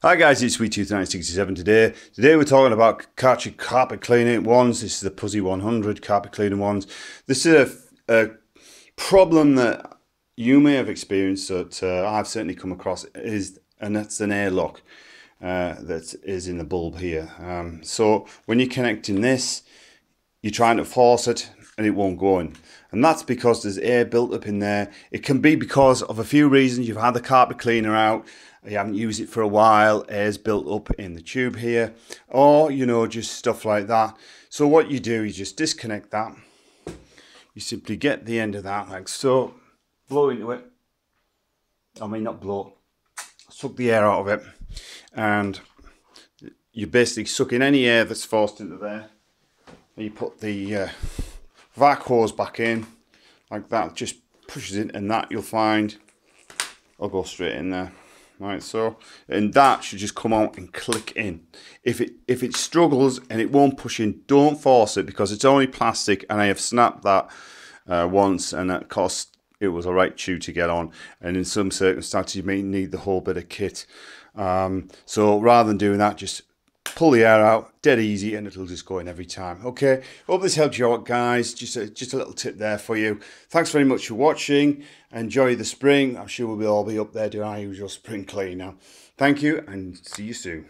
Hi guys, it's Sweet2967 today. Today we're talking about karcher carpet cleaning ones. This is the Puzzi 100 carpet cleaning ones. This is a problem that you may have experienced that I've certainly come across, and that's an airlock that is in the bulb here. So when you're connecting this, you're trying to force it and it won't go in. And that's because there's air built up in there. It can be because of a few reasons. You've had the carpet cleaner out, you haven't used it for a while, air's built up in the tube here, or just stuff like that. So what you do is just disconnect that. You simply get the end of that like so, blow into it. I mean, not blow, suck the air out of it, and you're basically sucking any air that's forced into there. And you put the vac hose back in like that, just pushes it, and that you'll find will go straight in there. Right, so, and that should just come out and click in. If it struggles and it won't push in, don't force it, because it's only plastic, and I have snapped that once, and that cost, it was a right chew to get on, and in some circumstances you may need the whole bit of kit. So rather than doing that, just pull the air out, dead easy, and it'll just go in every time. Okay, hope this helped you out, guys. Just a little tip there for you. Thanks very much for watching. Enjoy the spring. I'm sure we'll all be up there doing our usual spring clean now. Thank you, and see you soon.